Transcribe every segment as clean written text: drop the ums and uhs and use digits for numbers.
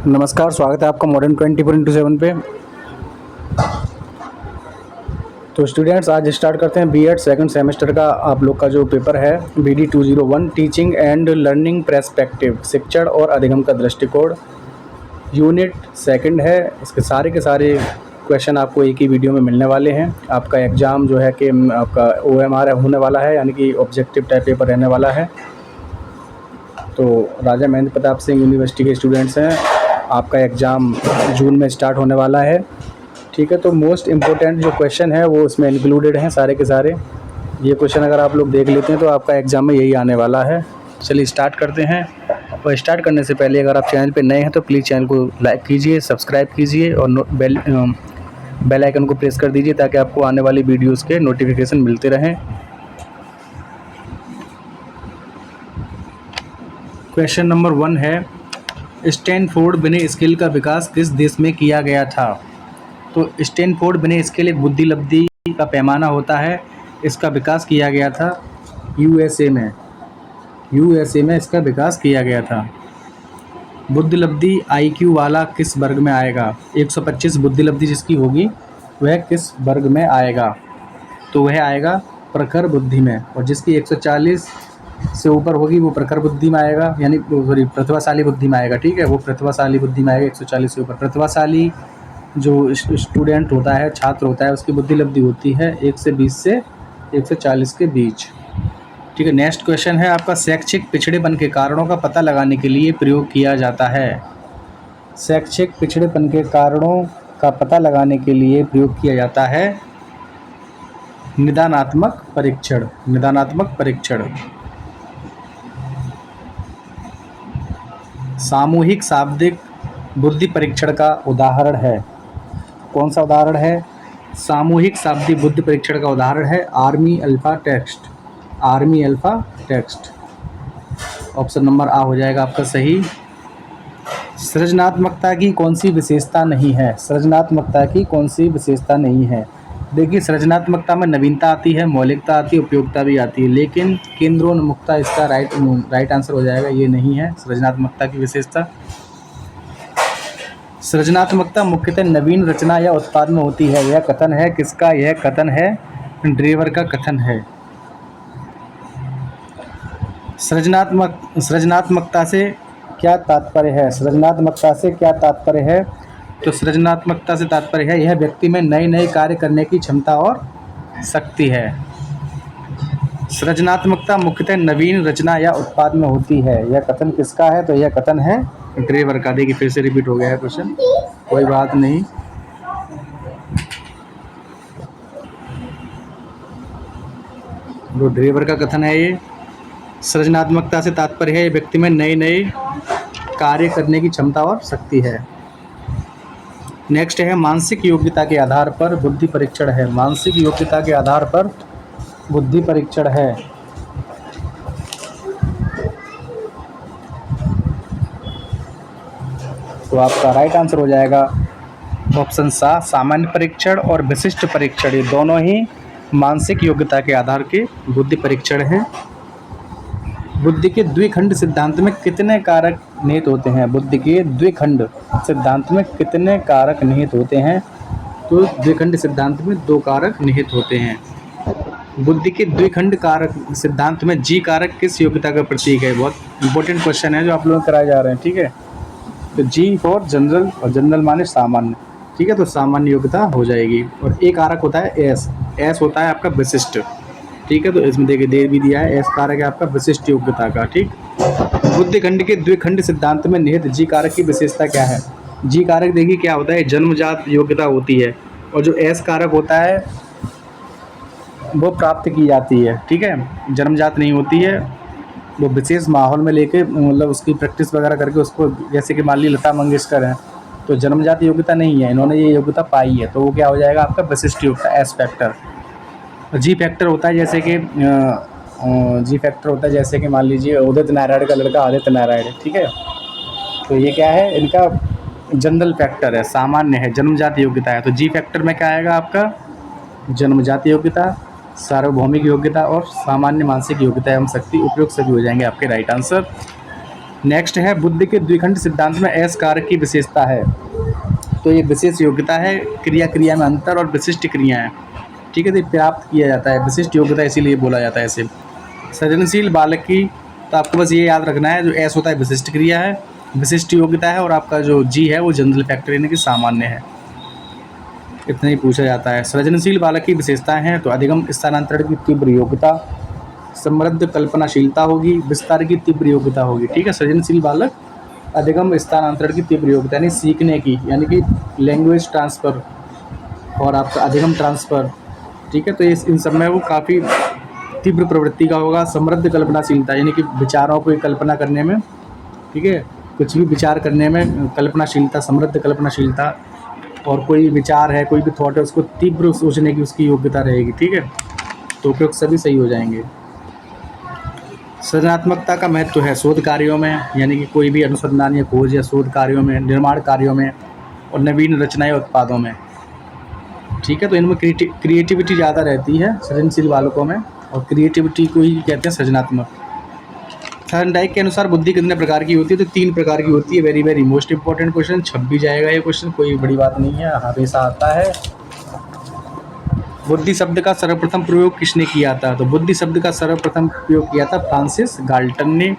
नमस्कार, स्वागत है आपका मॉडर्न 24x7 पे। तो स्टूडेंट्स, आज स्टार्ट करते हैं बीएड सेकंड सेमेस्टर का आप लोग का जो पेपर है BD 201 teaching and learning perspective, शिक्षण और अधिगम का दृष्टिकोण। यूनिट सेकंड है। इसके सारे के सारे क्वेश्चन आपको एक ही वीडियो में मिलने वाले हैं। आपका एग्ज़ाम जो है कि आपका OMR होने वाला है, यानी कि ऑब्जेक्टिव टाइप पेपर रहने वाला है। तो राजा महेंद्र प्रताप सिंह यूनिवर्सिटी के स्टूडेंट्स हैं, आपका एग्ज़ाम जून में स्टार्ट होने वाला है। ठीक है, तो मोस्ट इम्पोर्टेंट जो क्वेश्चन है वो इसमें इंक्लूडेड हैं सारे के सारे। ये क्वेश्चन अगर आप लोग देख लेते हैं तो आपका एग्ज़ाम में यही आने वाला है। चलिए स्टार्ट करते हैं। और स्टार्ट करने से पहले अगर आप चैनल पे नए हैं तो प्लीज़ चैनल को लाइक कीजिए, सब्सक्राइब कीजिए और बेल आइकन को प्रेस कर दीजिए ताकि आपको आने वाली वीडियोज़ के नोटिफिकेशन मिलते रहें। क्वेश्चन नंबर 1 है, स्टैनफोर्ड बिने स्केल का विकास किस देश में किया गया था? तो स्टैनफोर्ड बिने स्केल एक बुद्धिलब्धि का पैमाना होता है। इसका विकास किया गया था USA में। USA में इसका विकास किया गया था। बुद्धिलब्धि IQ वाला किस वर्ग में आएगा? 125 बुद्धिलब्धि जिसकी होगी वह किस वर्ग में आएगा? तो वह आएगा प्रखर बुद्धि में। और जिसकी 140 से ऊपर होगी वो प्रखर बुद्धि में आएगा, यानी सॉरी प्रतिभाशाली बुद्धि में आएगा। ठीक है, वो प्रतिभाशाली बुद्धि में आएगा 140 से ऊपर। प्रतिभाशाली जो स्टूडेंट होता है, छात्र होता है, उसकी बुद्धिलब्धि होती है 1 से 20 से 140 के बीच। ठीक है, नेक्स्ट क्वेश्चन है आपका, शैक्षिक पिछड़ेपन के कारणों का पता लगाने के लिए प्रयोग किया जाता है। शैक्षिक पिछड़ेपन के कारणों का पता लगाने के लिए प्रयोग किया जाता है निदानात्मक परीक्षण। निदानात्मक परीक्षण। सामूहिक शाब्दिक बुद्धि परीक्षण का उदाहरण है। कौन सा उदाहरण है? सामूहिक शाब्दिक बुद्धि परीक्षण का उदाहरण है army alpha text. Army alpha text. Option number A हो जाएगा आपका सही। सृजनात्मकता की कौन सी विशेषता नहीं है? सृजनात्मकता की कौन सी विशेषता नहीं है? देखिए, सृजनात्मकता में नवीनता आती है, मौलिकता आती है, उपयोगिता भी आती है, लेकिन केंद्रोन्मुखता इसका राइट आंसर हो जाएगा। ये नहीं है सृजनात्मकता की विशेषता। सृजनात्मकता मुख्यतः नवीन रचना या उत्पाद में होती है। यह कथन है किसका? यह कथन है ड्रेवर का कथन है। सृजनात्मकता से क्या तात्पर्य है? सृजनात्मकता से क्या तात्पर्य है? तो सृजनात्मकता से तात्पर्य है यह व्यक्ति में नए नए कार्य करने की क्षमता और शक्ति है। सृजनात्मकता मुख्यतः नवीन रचना या उत्पाद में होती है। यह कथन किसका है? तो यह कथन है ड्रेवर का। देखिए फिर से रिपीट हो गया है क्वेश्चन, कोई बात नहीं। जो ड्रेवर का कथन है ये, सृजनात्मकता से तात्पर्य है व्यक्ति में नए नए कार्य करने की क्षमता और शक्ति है। नेक्स्ट है, मानसिक योग्यता के आधार पर बुद्धि परीक्षण है। मानसिक योग्यता के आधार पर बुद्धि परीक्षण है। तो आपका राइट आंसर हो जाएगा ऑप्शन सा, सामान्य परीक्षण और विशिष्ट परीक्षण। ये दोनों ही मानसिक योग्यता के आधार के बुद्धि परीक्षण हैं। बुद्धि के द्विखंड सिद्धांत में कितने कारक निहित होते हैं? बुद्धि के द्विखंड सिद्धांत में कितने कारक निहित होते हैं? तो द्विखंड सिद्धांत में 2 कारक निहित होते हैं। बुद्धि के द्विखंड कारक सिद्धांत में G कारक किस योग्यता का प्रतीक है? बहुत इंपॉर्टेंट क्वेश्चन है जो आप लोग कराए जा रहे हैं। ठीक है, तो G फॉर जनरल, और जनरल माने सामान्य। ठीक है, तो सामान्य योग्यता हो जाएगी। और A कारक होता है S होता है आपका विशिष्ट। ठीक है, तो इसमें देखिए दे भी दिया है, S कारक है आपका विशिष्ट योग्यता का। ठीक, बुद्धिखंड के द्विखंड सिद्धांत में निहित G कारक की विशेषता क्या है? G कारक देखिए क्या होता है, जन्मजात योग्यता होती है। और जो S कारक होता है वो प्राप्त की जाती है। ठीक है, जन्मजात नहीं होती है, वो विशेष माहौल में लेके मतलब उसकी प्रैक्टिस वगैरह करके उसको, जैसे कि मान ली लता मंगेशकर हैं, तो जन्मजात योग्यता नहीं है, इन्होंने ये योग्यता पाई है, तो वो क्या हो जाएगा आपका विशिष्ट योग्यता, S फैक्टर। G फैक्टर होता है जैसे कि G फैक्टर होता है जैसे कि मान लीजिए उदित नारायण का लड़का आदित्य नारायण। ठीक है, तो ये क्या है, इनका जनरल फैक्टर है, सामान्य है, जन्मजात योग्यता है। तो G फैक्टर में क्या आएगा आपका जन्मजात योग्यता, सार्वभौमिक योग्यता और सामान्य मानसिक योग्यता एवं शक्ति, उपयुक्त सभी हो जाएंगे आपके राइट आंसर। नेक्स्ट है बुद्धि के द्विखंड सिद्धांत में एस कारक की विशेषता है। तो ये विशेष योग्यता है, क्रिया क्रिया में अंतर और विशिष्ट क्रियाएं, ठीक है, तो ये प्राप्त किया जाता है, विशिष्ट योग्यता इसीलिए बोला जाता है इसे। सृजनशील बालक की, तो आपको बस ये याद रखना है, जो एस होता है विशिष्ट क्रिया है, विशिष्ट योग्यता है, और आपका जो जी है वो जनरल फैक्टर यानी कि सामान्य है। इतना ही पूछा जाता है। सृजनशील बालक की विशेषताएं हैं तो अधिगम स्थानांतरण की तीव्र योग्यता, समृद्ध कल्पनाशीलता होगी, विस्तार की तीव्र योग्यता होगी, ठीक है। सृजनशील बालक अधिगम स्थानांतरण की तीव्र योग्यता यानी सीखने की, यानी कि लैंग्वेज ट्रांसफ़र और आपका अधिगम ट्रांसफ़र, ठीक है, तो ये इन सब में वो काफ़ी तीव्र प्रवृत्ति का होगा। समृद्ध कल्पनाशीलता यानी कि विचारों को कल्पना करने में, ठीक है, कुछ भी विचार करने में कल्पनाशीलता, समृद्ध कल्पनाशीलता, और कोई विचार है, कोई भी थॉट है, उसको तीव्र सोचने की उसकी योग्यता रहेगी, ठीक है। तो उपयुक्त सभी सही हो जाएंगे। सृजनात्मकता का महत्व है शोध कार्यों में, यानी कि कोई भी अनुसंधान या खोज या शोध कार्यों में, निर्माण कार्यों में, और नवीन रचनाएं उत्पादों में, ठीक है। तो इनमें क्रिएटिविटी ज़्यादा रहती है सृजनशील बालकों में, और क्रिएटिविटी को ही कहते हैं सृजनात्मक। थॉर्नडाइक के अनुसार बुद्धि कितने प्रकार की होती है? तो 3 प्रकार की होती है। Very very most important question, छप भी जाएगा ये क्वेश्चन, कोई बड़ी बात नहीं है, हमेशा आता है। बुद्धि शब्द का सर्वप्रथम प्रयोग किसने किया था? तो बुद्धि शब्द का सर्वप्रथम प्रयोग किया था फ्रांसिस गाल्टन ने।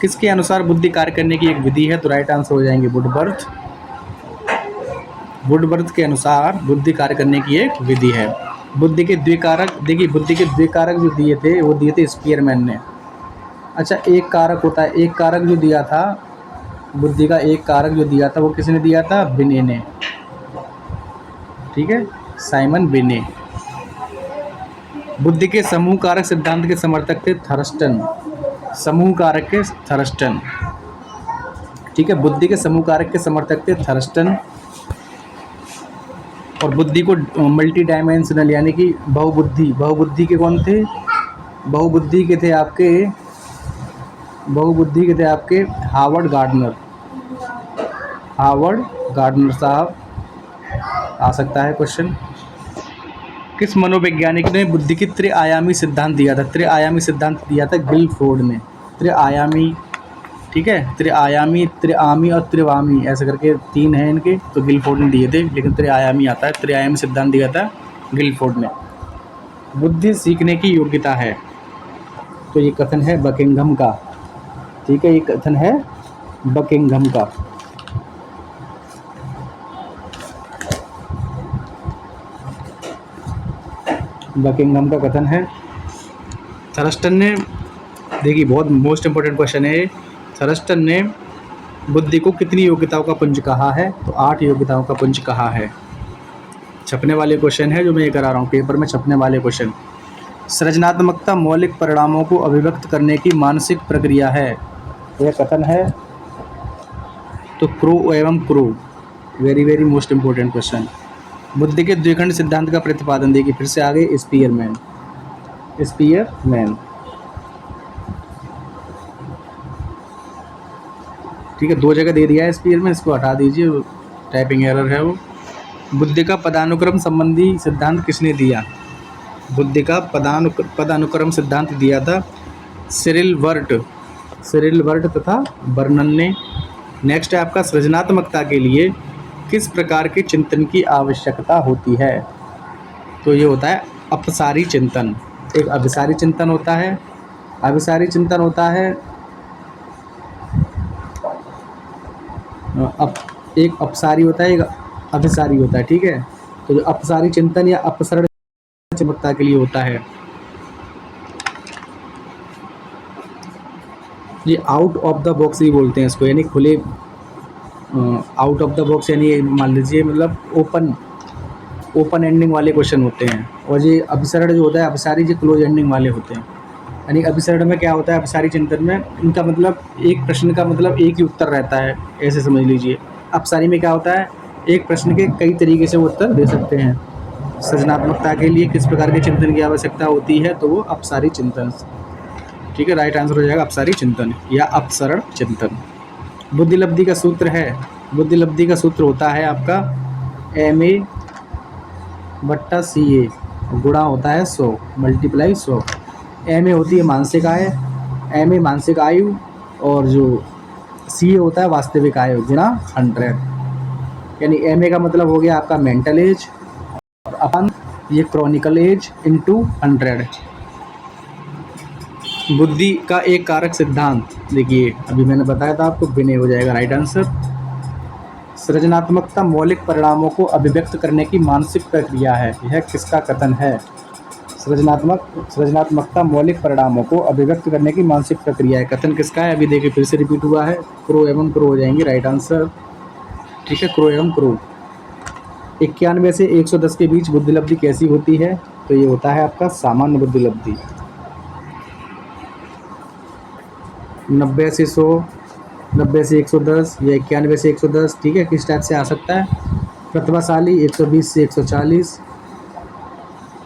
किसके अनुसार बुद्धि कार्य करने की एक विधि है? तो राइट आंसर हो जाएंगे वुडवर्थ। वुडवर्थ के अनुसार बुद्धि कार्य करने की एक विधि है। बुद्धि के द्विकारक, देखिए बुद्धि के द्विकारक जो दिए थे वो दिए थे स्पीयरमैन ने। अच्छा, एक कारक होता है, एक कारक जो दिया था बुद्धि का, एक कारक जो दिया था वो किसने दिया था? बिने ने, ठीक है, साइमन बिने। बुद्धि के समूह कारक सिद्धांत के समर्थक थे थर्स्टन, समूह कारक के थर्स्टन, ठीक है, बुद्धि के समूह कारक के समर्थक थे थर्स्टन। और बुद्धि को मल्टी डायमेंशनल यानी कि बहुबुद्धि, बहुबुद्धि के कौन थे? बहुबुद्धि के थे आपके हार्वर्ड गार्डनर, हार्वर्ड गार्डनर साहब। आ सकता है क्वेश्चन। किस मनोवैज्ञानिक ने बुद्धि की त्रिआयामी सिद्धांत दिया था? त्रिआयामी सिद्धांत दिया था गिलफोर्ड ने। त्रिआयामी, ठीक है, त्रिआयामी, त्रिआमी और त्रिवामी ऐसे करके 3 हैं इनके, तो गिलफोर्ड ने दिए थे, लेकिन त्रिआयामी आता है। त्रिआयामी सिद्धांत दिया था गिलफोर्ड ने। बुद्धि सीखने की योग्यता है, तो ये कथन है बकिंघम का, ठीक है, ये कथन है बकिंघम का। बकिंघम का कथन है। थर्स्टन ने, देखिए बहुत मोस्ट इंपॉर्टेंट क्वेश्चन है, थर्स्टन ने बुद्धि को कितनी योग्यताओं का पुंज कहा है? तो 8 योग्यताओं का पुंज कहा है। छपने वाले क्वेश्चन है जो मैं ये करा रहा हूँ, पेपर में छपने वाले क्वेश्चन। सृजनात्मकता मौलिक परिणामों को अभिव्यक्त करने की मानसिक प्रक्रिया है, यह कथन है तो क्रो एवं crow. Very very most important question. बुद्धि के द्विखंड सिद्धांत का प्रतिपादन, देखिए फिर से आ गए स्पीयरमैन, ठीक है, 2 जगह दे दिया है स्पीयरमैन, इसको हटा दीजिए, टाइपिंग एरर है वो। बुद्धि का पदानुक्रम संबंधी सिद्धांत किसने दिया? बुद्धि का पदानुक्रम सिद्धांत दिया था सिरिल वर्ट तथा बर्नन ने। नेक्स्ट है आपका सृजनात्मकता के लिए किस प्रकार के चिंतन की आवश्यकता होती है? तो ये होता है अपसारी चिंतन। एक अभिसारी चिंतन होता है, एक अपसारी होता है, एक अभिसारी होता है, ठीक है। तो जो अपसारी चिंतन या अपसरण चिंतनता के लिए होता है, ये आउट ऑफ द बॉक्स ही बोलते हैं इसको, यानी खुले, आउट ऑफ द बॉक्स यानी मान लीजिए मतलब ओपन एंडिंग वाले क्वेश्चन होते हैं। और ये अभिसरण जो होता है, अभिसारी जो क्लोज एंडिंग वाले होते हैं। यानी अभिसरण में क्या होता है, अभिसारी चिंतन में इनका मतलब एक प्रश्न का मतलब एक ही उत्तर रहता है, ऐसे समझ लीजिए। अपसारी में क्या होता है, एक प्रश्न के कई तरीके से वो उत्तर दे सकते हैं। सृजनात्मकता के लिए किस प्रकार के चिंतन की आवश्यकता होती है? तो वो अपसारी चिंतन, ठीक है, राइट आंसर हो जाएगा अपसारी चिंतन या अपसरण चिंतन। बुद्धिलब्धि का सूत्र है, बुद्धिलब्धि का सूत्र होता है आपका MA/CA, गुणा होता है 100 × 100। MA होती है मानसिक आय, MA मानसिक आयु, और जो सी होता है वास्तविक आयु गुणा 100, यानी एम ए का मतलब हो गया आपका मेंटल एज और अपन ये क्रॉनिकल एज इंटू 100। बुद्धि का एक कारक सिद्धांत देखिए, अभी मैंने बताया था आपको, विनय हो जाएगा राइट आंसर। सृजनात्मकता मौलिक परिणामों को अभिव्यक्त करने की मानसिक प्रक्रिया है, यह किसका कथन है? सृजनात्मकता मौलिक परिणामों को अभिव्यक्त करने की मानसिक प्रक्रिया है, कथन किसका है? अभी देखिए फिर से रिपीट हुआ है, क्रो एवं क्रो हो जाएंगे राइट आंसर। ठीक है, क्रो एवं क्रो। 91 से 110 के बीच बुद्धिलब्धि कैसी होती है? तो ये होता है आपका सामान्य बुद्धिलब्धि। 90 से 100, 90 से 110 या 91 से 110, ठीक है, किस टाइप से आ सकता है? प्रतिभाशाली 120 से 140,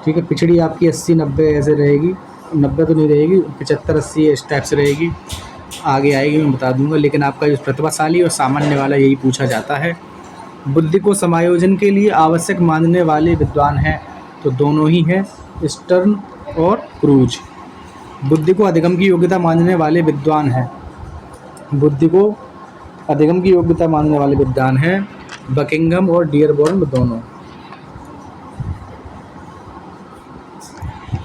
ठीक है। पिछड़ी आपकी 80-90 ऐसे रहेगी, 90 तो नहीं रहेगी, 75-80 इस टाइप से रहेगी, आगे आएगी मैं बता दूंगा। लेकिन आपका जो प्रतिभाशाली और सामान्य वाला यही पूछा जाता है। बुद्धि को समायोजन के लिए आवश्यक मानने वाले विद्वान हैं, तो दोनों ही हैं, स्टर्न और क्रूज। बुद्धि को अधिगम की योग्यता मानने वाले विद्वान हैं, बुद्धि को अधिगम की योग्यता मानने वाले विद्वान हैं बकिंघम और डियरबॉर्न दोनों।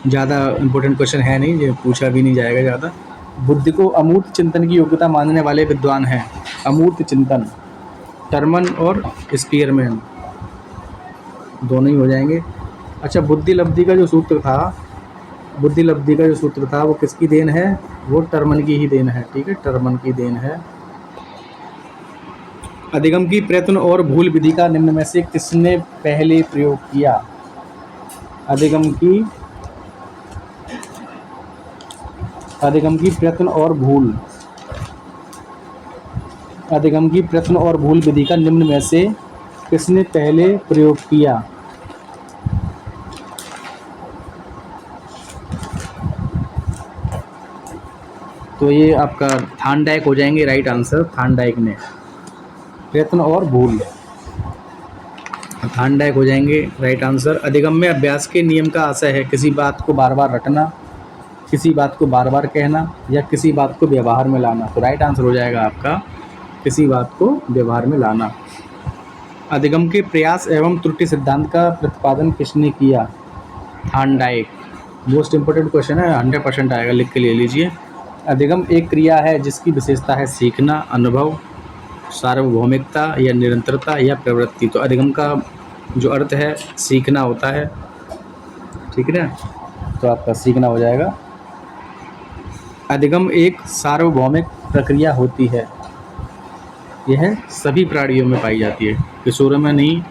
ज़्यादा इंपॉर्टेंट क्वेश्चन है नहीं, ये पूछा भी नहीं जाएगा ज़्यादा। बुद्धि को अमूर्त चिंतन की योग्यता मानने वाले विद्वान हैं, अमूर्त चिंतन, टर्मन और स्पीयरमैन, दोनों ही हो जाएंगे। अच्छा, बुद्धिलब्धि का जो सूत्र था, बुद्धिलब्धि का जो सूत्र था वो किसकी देन है? वो टर्मन की ही देन है, ठीक है, टर्मन की देन है। अधिगम की प्रयत्न और भूल विधि का निम्न में से किसने पहले प्रयोग किया? अधिगम की प्रयत्न और भूल, अधिगम की प्रयत्न और भूल विधि का निम्न में से किसने पहले प्रयोग किया? तो ये आपका थार्नडाइक हो जाएंगे राइट आंसर, थार्नडाइक ने। प्रयत्न और भूल, थार्नडाइक हो जाएंगे राइट आंसर। अधिगम में अभ्यास के नियम का आशय है किसी बात को बार बार रटना, किसी बात को बार बार कहना या किसी बात को व्यवहार में लाना। तो राइट आंसर हो जाएगा आपका किसी बात को व्यवहार में लाना। अधिगम के प्रयास एवं त्रुटि सिद्धांत का प्रतिपादन किसने किया? थार्नडाइक। मोस्ट इंपोर्टेंट क्वेश्चन है, 100% आएगा, लिख के ले लीजिए। अधिगम एक क्रिया है जिसकी विशेषता है सीखना, अनुभव, सार्वभौमिकता या निरंतरता या प्रवृत्ति। तो अधिगम का जो अर्थ है सीखना होता है, ठीक है ना, तो आपका सीखना हो जाएगा। अधिगम एक सार्वभौमिक प्रक्रिया होती है, यह सभी प्राणियों में पाई जाती है, किशोरों में नहीं,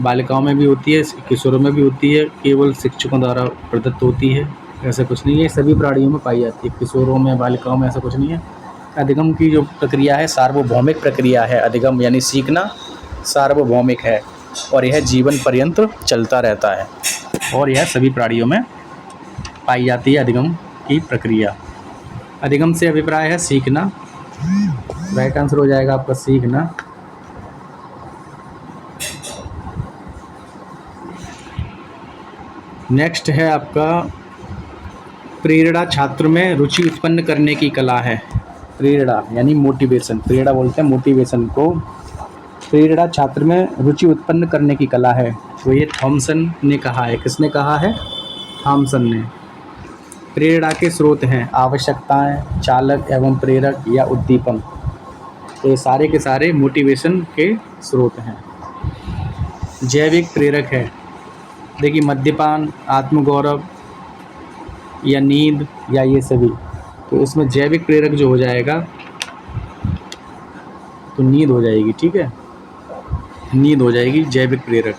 बालिकाओं में भी होती है, किशोरों में भी होती है, केवल शिक्षकों द्वारा प्रदत्त होती है, ऐसा कुछ नहीं है, सभी प्राणियों में पाई जाती है, किशोरों में, बालिकाओं में ऐसा कुछ नहीं है। अधिगम की जो प्रक्रिया है सार्वभौमिक प्रक्रिया है, अधिगम यानी सीखना सार्वभौमिक है और यह जीवन पर्यंत चलता रहता है और यह सभी प्राणियों में पाई जाती है अधिगम की प्रक्रिया। अधिगम से अभिप्राय है सीखना, राइट आंसर हो जाएगा आपका सीखना। नेक्स्ट है आपका प्रेरणा छात्र में रुचि उत्पन्न करने की कला है। प्रेरणा यानी मोटिवेशन, प्रेरणा बोलते हैं मोटिवेशन को। प्रेरणा छात्र में रुचि उत्पन्न करने की कला है, तो ये थॉमसन ने कहा है। किसने कहा है? थॉमसन ने। प्रेरणा के स्रोत हैं आवश्यकताएं, चालक एवं प्रेरक या उद्दीपन। तो ये सारे के सारे मोटिवेशन के स्रोत हैं। जैविक प्रेरक है, देखिए मद्यपान, आत्मगौरव या नींद या ये सभी। तो इसमें जैविक प्रेरक जो हो जाएगा तो नींद हो जाएगी, ठीक है, नींद हो जाएगी जैविक प्रेरक।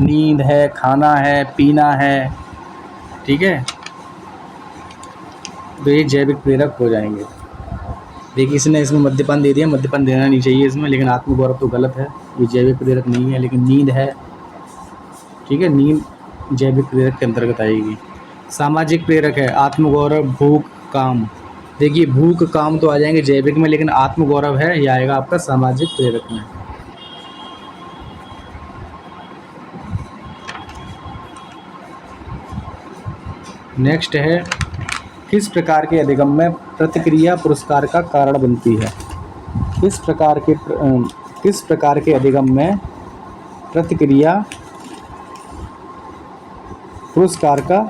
नींद है, खाना है, पीना है, ठीक है, तो ये जैविक प्रेरक हो जाएंगे। देखिए इसमें मद्यपान दे दिया, मद्यपान देना नहीं चाहिए इसमें, लेकिन आत्मगौरव तो गलत है, ये जैविक प्रेरक नहीं है। लेकिन नींद है, ठीक है, नींद जैविक प्रेरक के अंतर्गत आएगी। सामाजिक प्रेरक है आत्मगौरव, भूख, काम। देखिए भूख, काम तो आ जाएंगे जैविक में, लेकिन आत्मगौरव है यह आएगा आपका सामाजिक प्रेरक में। नेक्स्ट है किस प्रकार के अधिगम में प्रतिक्रिया पुरस्कार का कारण बनती है? किस प्रकार के अधिगम में प्रतिक्रिया पुरस्कार का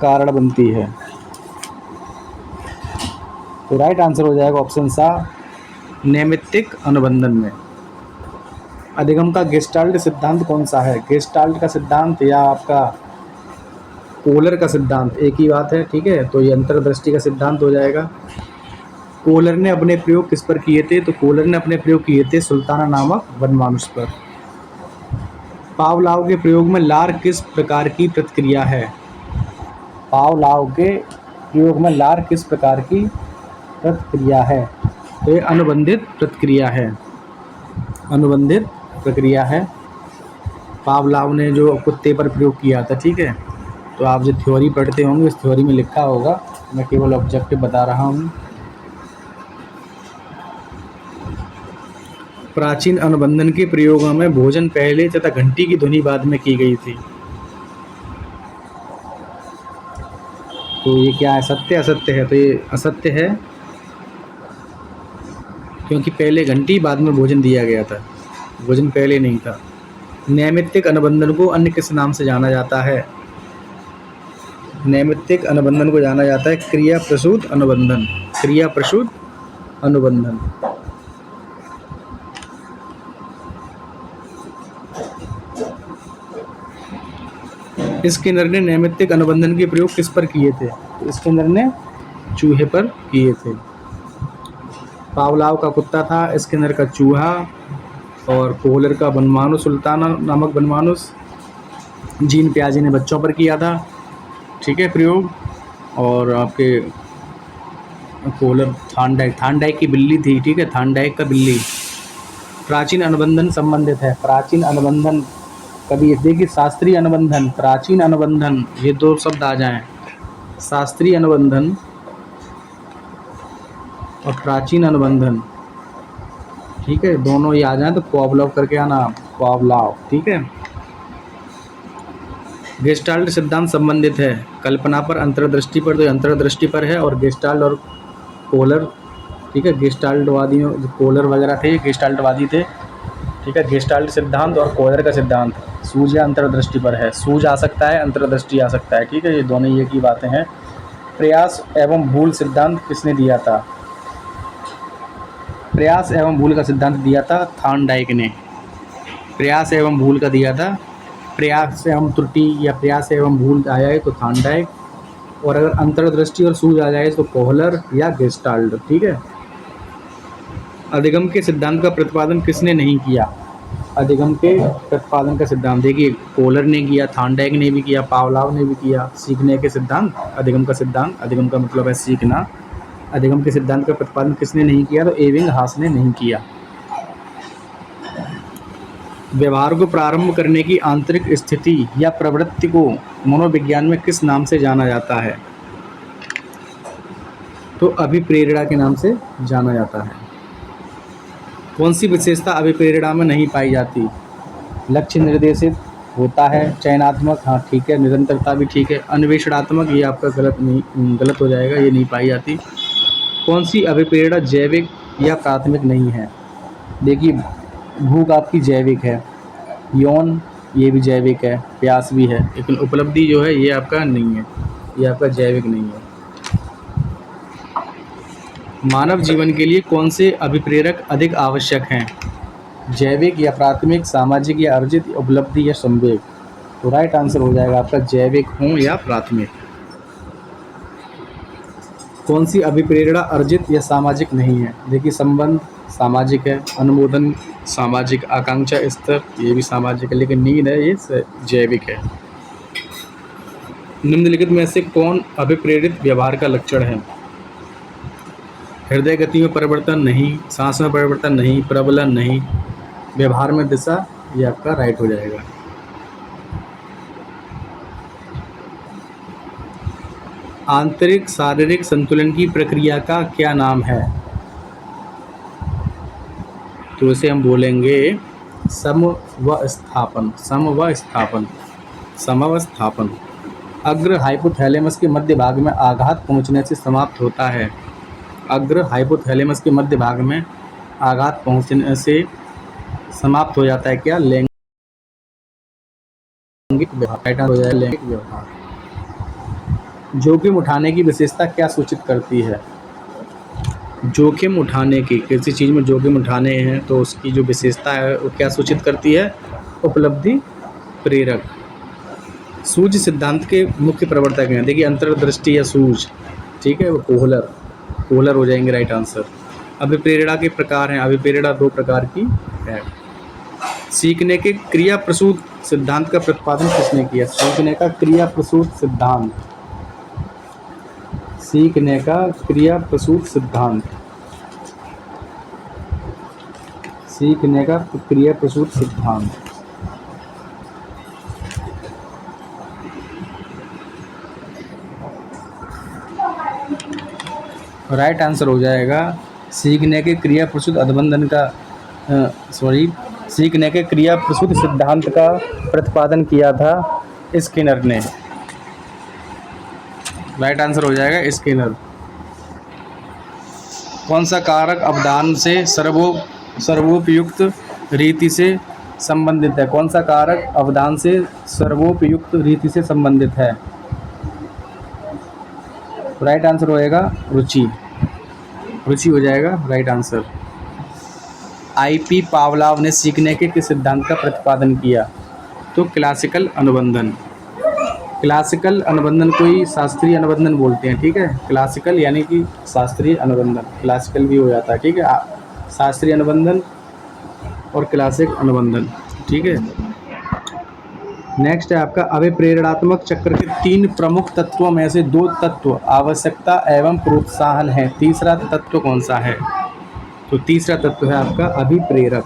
कारण बनती है? तो राइट आंसर हो जाएगा ऑप्शन सा, नैमित्तिक अनुबंधन में। अधिगम का गेस्टाल्ट सिद्धांत कौन सा है? गेस्टाल्ट का सिद्धांत या आपका कोलर का सिद्धांत, एक ही बात है, ठीक है। तो ये अंतर्दृष्टि का सिद्धांत हो जाएगा। कोलर ने अपने प्रयोग किस पर किए थे? तो कोलर ने अपने प्रयोग किए थे सुल्ताना नामक वनमानुष पर। पावलाव के प्रयोग में लार किस प्रकार की प्रतिक्रिया है? पावलाव के प्रयोग में लार किस प्रकार की प्रतिक्रिया है? तो ये अनुबंधित प्रतिक्रिया है, अनुबंधित प्रक्रिया है। पावलाव ने जो कुत्ते पर प्रयोग किया था, ठीक है। तो आप जो थ्योरी पढ़ते होंगे उस थ्योरी में लिखा होगा, मैं केवल ऑब्जेक्टिव बता रहा हूँ। प्राचीन अनुबंधन के प्रयोगों में भोजन पहले तथा घंटी की ध्वनि बाद में की गई थी। तो ये क्या है, सत्य असत्य है? तो ये असत्य है, क्योंकि पहले घंटी बाद में भोजन दिया गया था, भोजन पहले नहीं था। नैमित्तिक अनुबंधन को अन्य किस नाम से जाना जाता है? नैमित्तिक अनुबंधन को जाना जाता है क्रिया प्रसूत अनुबंधन, क्रिया प्रसूत अनुबंधन। स्किनर ने नैमित्तिक अनुबंधन के प्रयोग किस पर किए थे? स्किनर ने चूहे पर किए थे। पावलाव का कुत्ता था, स्किनर का चूहा, और कोहलर का वनमानुष सुल्ताना नामक वनमानुष जीन पियाजे ने बच्चों पर किया था, ठीक है, प्रयोग। और आपके कोहलर थानडाइक की बिल्ली थी, ठीक है, थानडाइक का बिल्ली। प्राचीन अनुबंधन संबंधित है, प्राचीन अनुबंधन कभी देखिए, शास्त्रीय अनुबंधन, प्राचीन अनुबंधन, ये दो शब्द आ जाएं, शास्त्रीय अनुबंधन और प्राचीन अनुबंधन, ठीक है, दोनों ये आ जाएं तो पावलोव करके आना, पावलोव, ठीक है। गेस्टाल्ट सिद्धांत संबंधित है कल्पना पर, अंतर्दृष्टि पर, तो अंतर्दृष्टि पर है। और गेस्टाल्ट और कोलर, ठीक है, गेस्टाल्टवादी जो कोलर वगैरह थे गेस्टाल्टवादी थे, ठीक है। गेस्टाल्ट सिद्धांत और कोलर का सिद्धांत सूझ या अंतर्दृष्टि पर है, सूझ आ सकता है, अंतर्दृष्टि आ सकता है, ठीक है, ये दोनों एक ही बातें हैं। प्रयास एवं भूल सिद्धांत किसने दिया था? प्रयास एवं भूल का सिद्धांत दिया था थानडाइक ने, प्रयास एवं भूल का दिया था। प्रयास एवं त्रुटि या प्रयास एवं भूल आ जाए तो थानडाइक, और अगर अंतर्दृष्टि और सूझ आ जाए तो कोहलर या गेस्टाल्ट, ठीक है। अधिगम के सिद्धांत का प्रतिपादन किसने नहीं किया? अधिगम के प्रतिपादन का सिद्धांत देखिए, कोहलर ने किया, थानडाइक ने भी किया, पावलाव ने भी किया। सीखने के सिद्धांत, अधिगम का सिद्धांत, अधिगम का मतलब है सीखना। अधिगम के सिद्धांत का प्रतिपादन किसने नहीं किया? तो एबिंगहास ने नहीं किया। व्यवहार को प्रारंभ करने की आंतरिक स्थिति या प्रवृत्ति को मनोविज्ञान में किस नाम से जाना जाता है? तो अभिप्रेरणा के नाम से जाना जाता है। कौन सी विशेषता अभिप्रेरणा में नहीं पाई जाती? लक्ष्य निर्देशित होता है, चयनात्मक, हाँ ठीक है, निरंतरता भी ठीक है, अन्वेषणात्मक, ये आपका गलत हो जाएगा, ये नहीं पाई जाती। कौन सी अभिप्रेरणा जैविक या प्राथमिक नहीं है? देखिए, भूख आपकी जैविक है, यौन ये भी जैविक है, प्यास भी है, लेकिन उपलब्धि जो है ये आपका नहीं है, ये आपका जैविक नहीं है। मानव जीवन के लिए कौन से अभिप्रेरक अधिक आवश्यक हैं? जैविक या प्राथमिक, सामाजिक या अर्जित, उपलब्धि या संवेग? तो राइट आंसर हो जाएगा आपका जैविक हो या प्राथमिक। कौन सी अभिप्रेरणा अर्जित या सामाजिक नहीं है? देखिए, संबंध सामाजिक है, अनुमोदन सामाजिक, आकांक्षा स्तर ये भी सामाजिक है, लेकिन नींद है ये जैविक है। निम्नलिखित में से कौन अभिप्रेरित व्यवहार का लक्षण है? हृदय गति में परिवर्तन नहीं, सांस में परिवर्तन नहीं, प्रबलन नहीं, व्यवहार में दिशा, ये आपका राइट हो जाएगा। आंतरिक शारीरिक संतुलन की प्रक्रिया का क्या नाम है? तो इसे हम बोलेंगे समवस्थापन, समवस्थापन, समवस्थापन। अग्र हाइपोथैलेमस के मध्य भाग में आघात पहुंचने से समाप्त होता है। अग्र हाइपोथैलेमस के मध्य भाग में आघात पहुंचने से समाप्त हो जाता है क्या, लैंगिक व्यवहार। राइट आंसर हो जाएगा लैंगिक व्यवहार। जोखिम उठाने की विशेषता क्या सूचित करती है। जोखिम उठाने की, किसी चीज़ में जोखिम उठाने हैं तो उसकी जो विशेषता है वो क्या सूचित करती है, उपलब्धि प्रेरक। सूझ सिद्धांत के मुख्य प्रवर्तक हैं, देखिए अंतर्दृष्टि या सूझ, ठीक है, वो कोहलर, कोहलर हो जाएंगे राइट आंसर। अभिप्रेरणा के प्रकार हैं, अभिप्रेरणा 2 प्रकार की है। सीखने के क्रिया प्रसूत सिद्धांत का प्रतिपादन किसने किया। सीखने का क्रिया प्रसूत सिद्धांत, सीखने का क्रिया प्रसूत सिद्धांत, सीखने का क्रिया प्रसूत सिद्धांत, राइट आंसर हो जाएगा सीखने के क्रिया प्रसूत अनुबंधन का सीखने के क्रिया प्रसूत सिद्धांत का प्रतिपादन किया था स्किनर ने। राइट आंसर हो जाएगा स्किनर। कौन सा कारक अवधान से सर्वोपयुक्त रीति से संबंधित है। कौन सा कारक अवधान से सर्वोपयुक्त रीति से संबंधित है। राइट आंसर होएगा रुचि, रुचि हो जाएगा राइट आंसर। आईपी पावलाव ने सीखने के किस सिद्धांत का प्रतिपादन किया, तो क्लासिकल अनुबंधन। क्लासिकल अनुबंधन को ही शास्त्रीय अनुबंधन बोलते हैं, ठीक है। क्लासिकल यानी कि शास्त्रीय अनुबंधन, क्लासिकल भी हो जाता है, ठीक है। शास्त्रीय अनुबंधन और क्लासिक अनुबंधन, ठीक है। नेक्स्ट है आपका अभिप्रेरणात्मक चक्र के 3 प्रमुख तत्वों में से 2 तत्व आवश्यकता एवं प्रोत्साहन है, तीसरा तत्व कौन सा है, तो तीसरा तत्व है आपका अभिप्रेरक।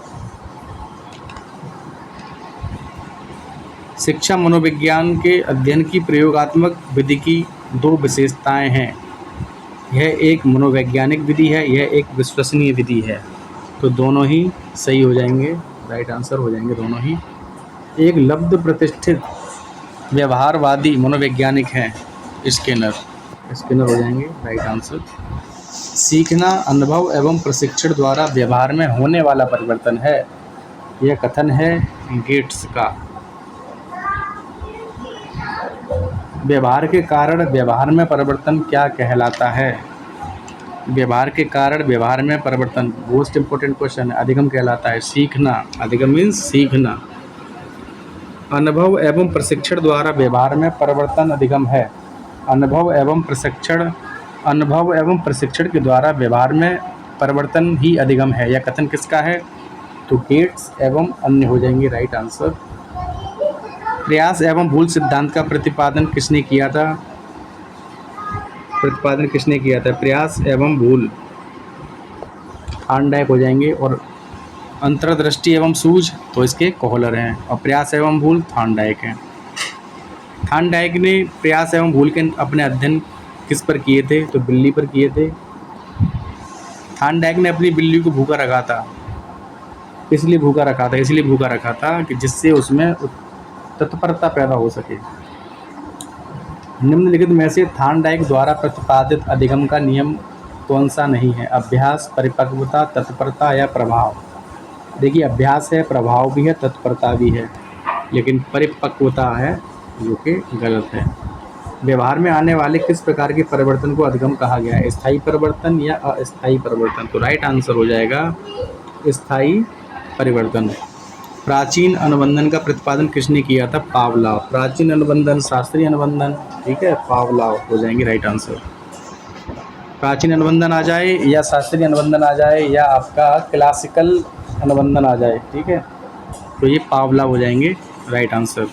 शिक्षा मनोविज्ञान के अध्ययन की प्रयोगात्मक विधि की 2 विशेषताएं हैं, यह एक मनोवैज्ञानिक विधि है, यह एक विश्वसनीय विधि है, तो दोनों ही सही हो जाएंगे, राइट आंसर हो जाएंगे दोनों ही। एक लब्ध प्रतिष्ठित व्यवहारवादी मनोवैज्ञानिक हैं स्किनर, स्किनर हो जाएंगे राइट आंसर। सीखना अनुभव एवं प्रशिक्षण द्वारा व्यवहार में होने वाला परिवर्तन है, यह कथन है गेट्स का। व्यवहार के कारण व्यवहार में परिवर्तन क्या कहलाता है। व्यवहार के कारण व्यवहार में परिवर्तन मोस्ट इंपोर्टेंट क्वेश्चन है, अधिगम कहलाता है। सीखना, अधिगम मीन्स सीखना। अनुभव एवं प्रशिक्षण द्वारा व्यवहार में परिवर्तन अधिगम है। अनुभव एवं प्रशिक्षण, अनुभव एवं प्रशिक्षण के द्वारा व्यवहार में परिवर्तन ही अधिगम है, यह कथन किसका है, तो गेट्स एवं अन्य हो जाएंगे राइट आंसर। प्रयास एवं भूल सिद्धांत का प्रतिपादन किसने किया था, प्रतिपादन किसने किया था। प्रयास एवं भूल थॉर्नडाइक हो जाएंगे, और अंतर्दृष्टि एवं सूझ तो इसके कोहलर हैं, और प्रयास एवं भूल थॉर्नडाइक हैं। थॉर्नडाइक ने प्रयास एवं भूल के अपने अध्ययन किस पर किए थे, तो बिल्ली पर किए थे। थॉर्नडाइक ने अपनी बिल्ली को भूखा रखा था, इसलिए भूखा रखा था, इसलिए भूखा रखा था कि जिससे उसमें तत्परता पैदा हो सके। निम्नलिखित में से थॉर्नडाइक द्वारा प्रतिपादित अधिगम का नियम कौन सा नहीं है। अभ्यास, परिपक्वता, तत्परता या प्रभाव। देखिए अभ्यास है, प्रभाव भी है, तत्परता भी है, लेकिन परिपक्वता है जो कि गलत है। व्यवहार में आने वाले किस प्रकार के परिवर्तन को अधिगम कहा गया है, स्थायी परिवर्तन या अस्थायी परिवर्तन, तो राइट आंसर हो जाएगा स्थायी परिवर्तन। प्राचीन अनुबंधन का प्रतिपादन किसने किया था, पावलाव। प्राचीन अनुबंधन, शास्त्रीय अनुबंधन, ठीक है, पावलाव हो जाएंगे राइट आंसर। प्राचीन अनुबंधन आ जाए या शास्त्रीय अनुबंधन आ जाए या आपका क्लासिकल अनुबंधन आ जाए, ठीक है, तो ये पावलाव हो जाएंगे राइट आंसर।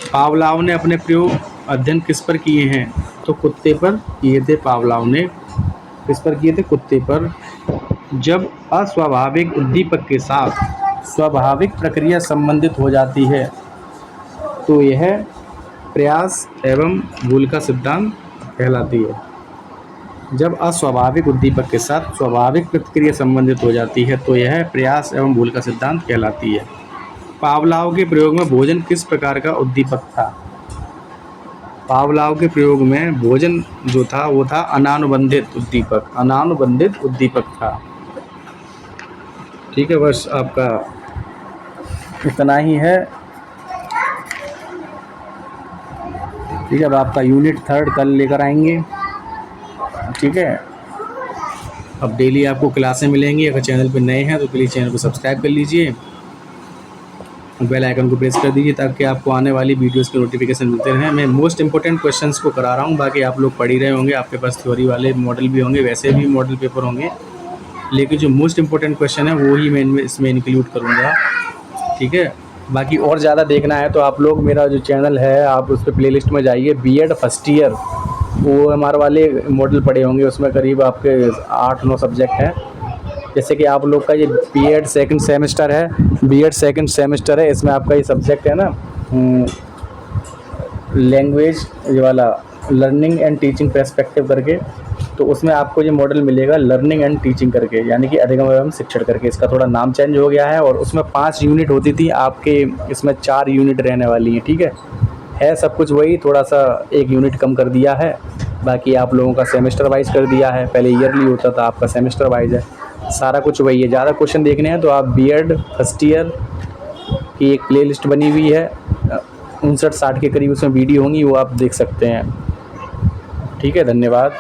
पावलाव ने अपने प्रयोग अध्ययन किस पर किए हैं, तो कुत्ते पर किए थे। पावलाव ने किस पर किए थे, कुत्ते पर। जब अस्वाभाविक उद्दीपक के साथ स्वाभाविक प्रक्रिया संबंधित हो जाती है तो यह प्रयास एवं भूल का सिद्धांत कहलाती है। जब अस्वाभाविक उद्दीपक के साथ स्वाभाविक प्रतिक्रिया संबंधित हो जाती है तो यह प्रयास एवं भूल का सिद्धांत कहलाती है। पावलाव के प्रयोग में भोजन किस प्रकार का उद्दीपक था। पावलाव के प्रयोग में भोजन जो था वो था अनानुबंधित उद्दीपक, अनानुबंधित उद्दीपक था। ठीक है, बस आपका इतना ही है। ठीक है, अब आपका यूनिट 3 कल लेकर आएंगे। ठीक है, अब डेली आपको क्लासें मिलेंगी। अगर चैनल पे नए हैं तो प्लीज़ चैनल को सब्सक्राइब कर लीजिए, बेल आइकन को प्रेस कर दीजिए ताकि आपको आने वाली वीडियोस के नोटिफिकेशन मिलते रहें। मैं मोस्ट इंपॉर्टेंट क्वेश्चंस को करा रहा हूँ, बाकी आप लोग पढ़ ही रहे होंगे, आपके पास थ्योरी वाले मॉडल भी होंगे, वैसे भी मॉडल पेपर होंगे, लेकिन जो मोस्ट इंपॉर्टेंट क्वेश्चन है वो ही मैं इसमें इंक्लूड करूँगा। ठीक है, बाकी और ज़्यादा देखना है तो आप लोग मेरा जो चैनल है आप उस पर प्लेलिस्ट में जाइए, बीएड फर्स्ट ईयर, वो हमारे वाले मॉडल पड़े होंगे, उसमें करीब आपके 8-9 सब्जेक्ट हैं। जैसे कि आप लोग का ये बीएड सेकंड सेमेस्टर है, बीएड सेकंड सेमेस्टर है, इसमें आपका ये सब्जेक्ट है ना लैंग्वेज ये वाला, लर्निंग एंड टीचिंग पर्सपेक्टिव करके, तो उसमें आपको ये मॉडल मिलेगा लर्निंग एंड टीचिंग करके, यानी कि अधिगम एवं शिक्षण करके। इसका थोड़ा नाम चेंज हो गया है और उसमें 5 यूनिट होती थी, आपके इसमें 4 यूनिट रहने वाली हैं। ठीक है सब कुछ वही, थोड़ा सा 1 यूनिट कम कर दिया है। बाकी आप लोगों का सेमेस्टर वाइज कर दिया है, पहले ईयरली होता था, आपका सेमेस्टर वाइज है, सारा कुछ वही है। ज़्यादा क्वेश्चन देखने हैं तो आप बीएड फर्स्ट ईयर की एक प्लेलिस्ट बनी हुई है, 59-60 के करीब उसमें वीडियो होंगी, वो आप देख सकते हैं। ठीक है, धन्यवाद।